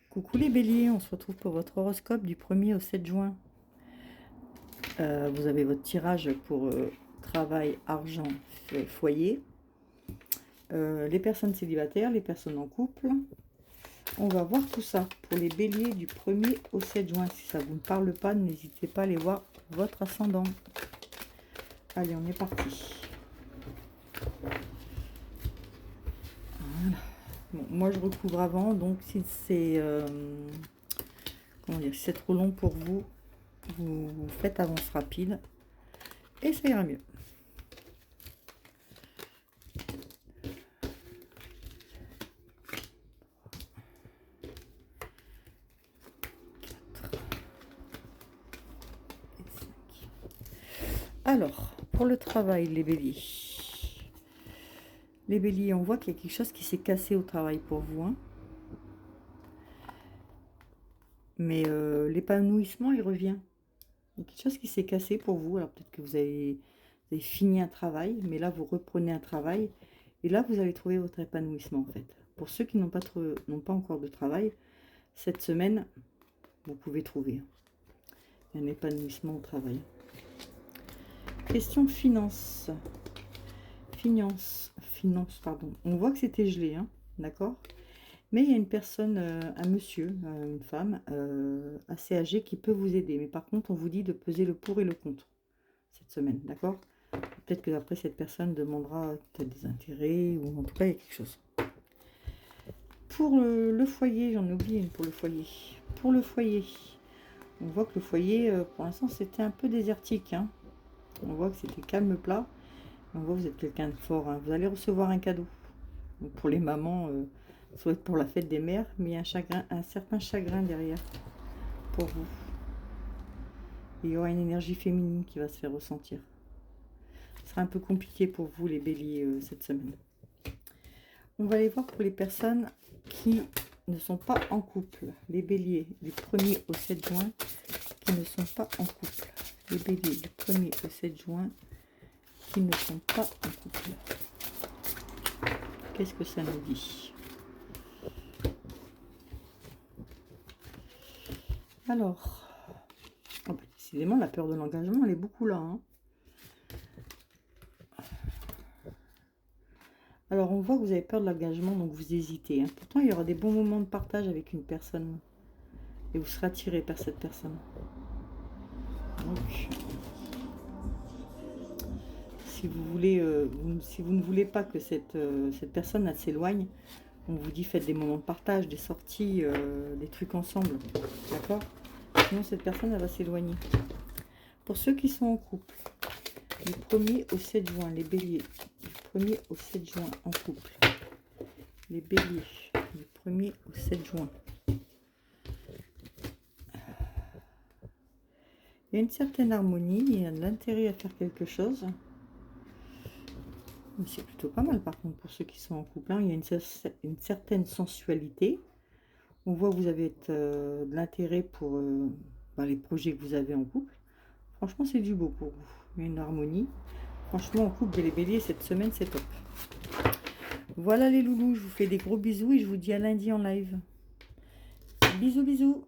Coucou les béliers, on se retrouve pour votre horoscope du 1er au 7 juin. Vous avez votre tirage pour travail, argent, foyer. Les personnes célibataires, les personnes en couple. On va voir tout ça pour les béliers du 1er au 7 juin. Si ça ne vous parle pas, n'hésitez pas à aller voir votre ascendant. Allez, on est parti. Voilà. Bon, moi je recouvre avant, donc si c'est comment dire, si c'est trop long pour vous, vous faites avance rapide et ça ira mieux. Alors, pour le travail, les béliers. Les béliers, on voit qu'il y a quelque chose qui s'est cassé au travail pour vous. Hein. Mais l'épanouissement, il revient. Il y a quelque chose qui s'est cassé pour vous. Alors peut-être que vous avez fini un travail, mais là, vous reprenez un travail. Et là, vous allez trouver votre épanouissement, en fait. Pour ceux qui n'ont pas encore de travail, cette semaine, vous pouvez trouver un épanouissement au travail. Question finance. Finance, pardon. On voit que c'était gelé, hein, d'accord? Mais il y a une personne, un monsieur, une femme, assez âgée qui peut vous aider. Mais par contre, on vous dit de peser le pour et le contre cette semaine, d'accord? Peut-être que après, cette personne demandera peut-être des intérêts, ou en tout cas, il y a quelque chose. Pour le foyer, j'en ai oublié une pour le foyer. Pour le foyer, on voit que le foyer, pour l'instant, c'était un peu désertique. Hein. On voit que c'était calme plat. On voit que vous êtes quelqu'un de fort. Hein. Vous allez recevoir un cadeau. Donc pour les mamans, ça va être pour la fête des mères, mais il y a un certain chagrin derrière pour vous. Il y aura une énergie féminine qui va se faire ressentir. Ce sera un peu compliqué pour vous, les béliers, cette semaine. On va aller voir pour les personnes qui ne sont pas en couple. Les béliers du 1er au 7 juin qui ne sont pas en couple. Les béliers du 1er au 7 juin qui ne sont pas en couple. Qu'est-ce que ça nous dit? Alors, décidément, la peur de l'engagement, elle est beaucoup là. Hein. Alors, on voit que vous avez peur de l'engagement, donc vous hésitez. Hein. Pourtant, il y aura des bons moments de partage avec une personne. Et vous serez attiré par cette personne. Donc, si vous voulez, si vous ne voulez pas que cette personne s'éloigne, on vous dit faites des moments de partage, des sorties, des trucs ensemble. D'accord? Sinon, cette personne, elle va s'éloigner. Pour ceux qui sont en couple, du 1er au 7 juin, les béliers, du 1er au 7 juin en couple. Les béliers, du 1er au 7 juin. Il y a une certaine harmonie, il y a de l'intérêt à faire quelque chose. Mais c'est plutôt pas mal par contre pour ceux qui sont en couple. Hein. Il y a une certaine sensualité. On voit que vous avez de l'intérêt pour les projets que vous avez en couple. Franchement, c'est du beau pour vous. Il y a une harmonie. Franchement, en couple, les béliers, cette semaine, c'est top. Voilà les loulous, je vous fais des gros bisous et je vous dis à lundi en live. Bisous, bisous.